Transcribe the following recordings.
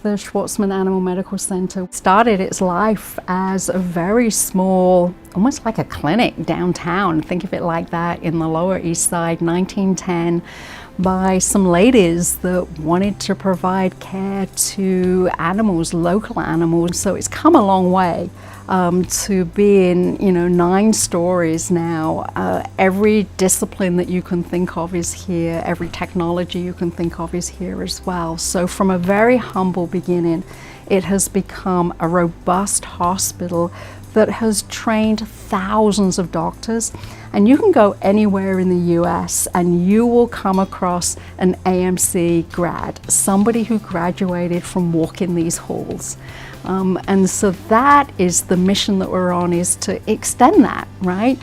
The Schwarzman Animal Medical Center started its life as a very small, almost like a clinic downtown. Think of it like that, in the Lower East Side, 1910, by some ladies that wanted to provide care to animals, local animals. So it's come a long way to being, 9 stories now. Every discipline that you can think of is here. Every technology you can think of is here as well. So from a very humble beginning, it has become a robust hospital that has trained thousands of doctors. And you can go anywhere in the US and you will come across an AMC grad, somebody who graduated from walking these halls. And so that is the mission that we're on, is to extend that, right?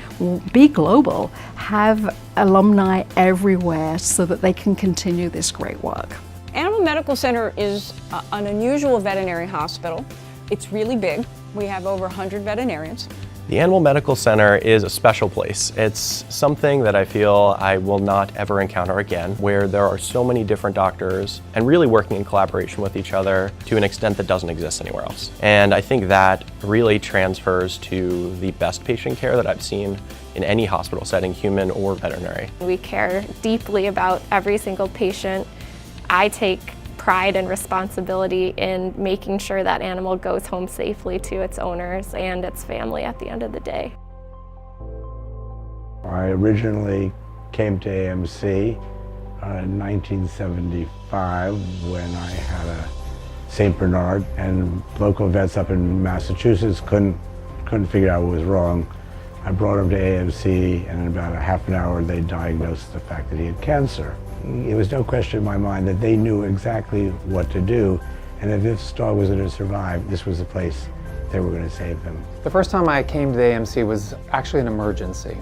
Be global, have alumni everywhere so that they can continue this great work. Animal Medical Center is an unusual veterinary hospital. It's really big. We have over 100 veterinarians. The Animal Medical Center is a special place. It's something that I feel I will not ever encounter again, where there are so many different doctors and really working in collaboration with each other to an extent that doesn't exist anywhere else. And I think that really transfers to the best patient care that I've seen in any hospital setting, human or veterinary. We care deeply about every single patient. I take pride and responsibility in making sure that animal goes home safely to its owners and its family at the end of the day. I originally came to AMC in 1975 when I had a St. Bernard, and local vets up in Massachusetts couldn't figure out what was wrong. I brought him to AMC, and in about a half an hour they diagnosed the fact that he had cancer. It was no question in my mind that they knew exactly what to do, and if this dog was going to survive, this was the place they were going to save him. The first time I came to the AMC was actually an emergency.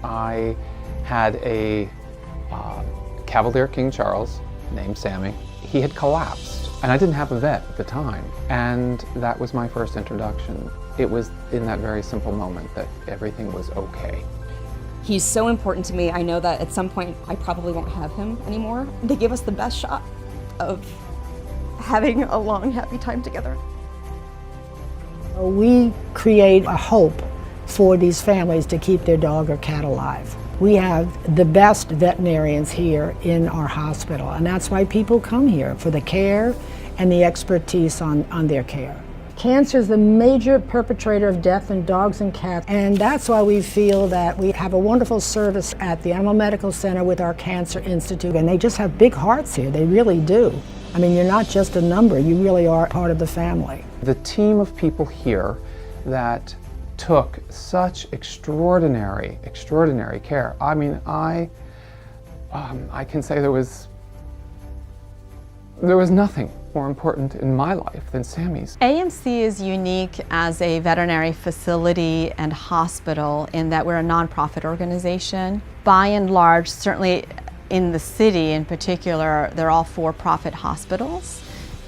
I had a Cavalier King Charles named Sammy. He had collapsed, and I didn't have a vet at the time, and that was my first introduction. It was in that very simple moment that everything was okay. He's so important to me. I know that at some point I probably won't have him anymore. They give us the best shot of having a long, happy time together. We create a hope for these families to keep their dog or cat alive. We have the best veterinarians here in our hospital, and that's why people come here, for the care and the expertise on their care. Cancer is the major perpetrator of death in dogs and cats, and that's why we feel that we have a wonderful service at the Animal Medical Center with our Cancer Institute, and they just have big hearts here, they really do. I mean, you're not just a number, you really are part of the family. The team of people here that took such extraordinary care. I mean, I can say there was nothing more important in my life than Sammy's. AMC is unique as a veterinary facility and hospital in that we're a nonprofit organization. By and large, certainly in the city in particular, they're all for-profit hospitals,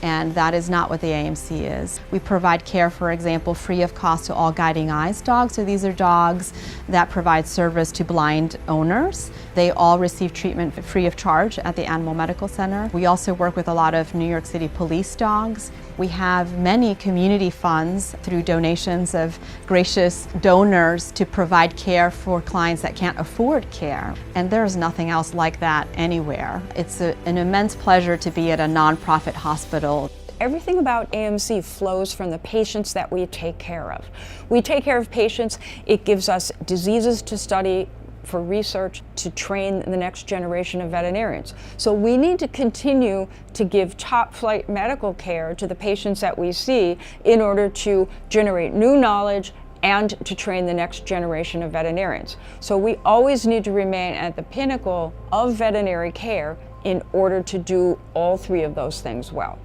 and that is not what the AMC is. We provide care, for example, free of cost to all guiding eyes dogs. So these are dogs that provide service to blind owners. They all receive treatment free of charge at the Animal Medical Center. We also work with a lot of New York City police dogs. We have many community funds through donations of gracious donors to provide care for clients that can't afford care. And there's nothing else like that anywhere. It's an immense pleasure to be at a nonprofit hospital. Everything about AMC flows from the patients that we take care of. We take care of patients, it gives us diseases to study, for research, to train the next generation of veterinarians. So we need to continue to give top-flight medical care to the patients that we see in order to generate new knowledge and to train the next generation of veterinarians. So we always need to remain at the pinnacle of veterinary care in order to do all 3 of those things well.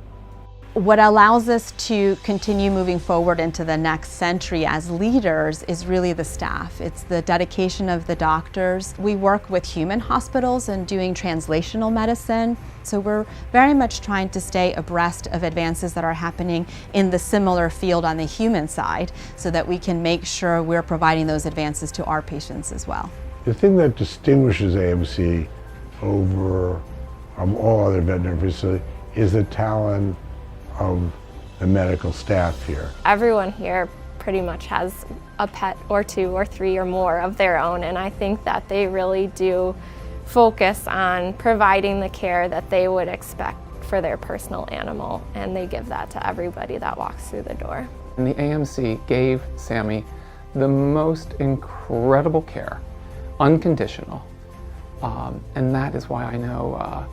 What allows us to continue moving forward into the next century as leaders is really the staff. It's the dedication of the doctors. We work with human hospitals and doing translational medicine. So we're very much trying to stay abreast of advances that are happening in the similar field on the human side so that we can make sure we're providing those advances to our patients as well. The thing that distinguishes AMC over all other veterinary facilities is the talent of the medical staff here. Everyone here pretty much has a pet or 2 or 3 or more of their own, and I think that they really do focus on providing the care that they would expect for their personal animal, and they give that to everybody that walks through the door. And the AMC gave Sammy the most incredible care, unconditional, and that is why I know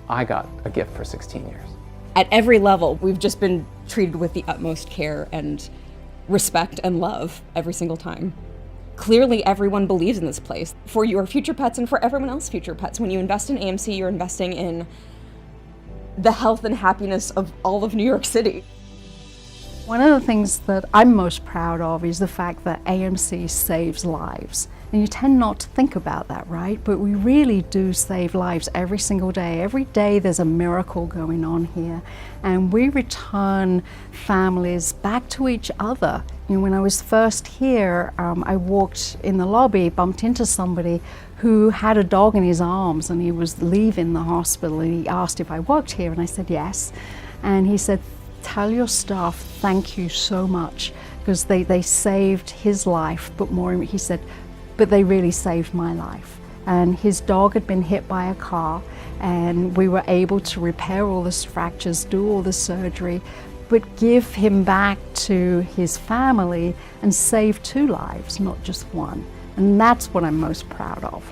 I got a gift for 16 years. At every level, we've just been treated with the utmost care and respect and love every single time. Clearly, everyone believes in this place for your future pets and for everyone else's future pets. When you invest in AMC, you're investing in the health and happiness of all of New York City. One of the things that I'm most proud of is the fact that AMC saves lives. And you tend not to think about that, right? But we really do save lives every single day. Every day there's a miracle going on here. And we return families back to each other. You know, when I was first here, I walked in the lobby, bumped into somebody who had a dog in his arms, and he was leaving the hospital, and he asked if I worked here, and I said yes. And he said, "Tell your staff thank you so much, because they saved his life, but more," he said, "but they really saved my life." And his dog had been hit by a car, and we were able to repair all the fractures, do all the surgery, but give him back to his family and save 2 lives, not just 1. And that's what I'm most proud of.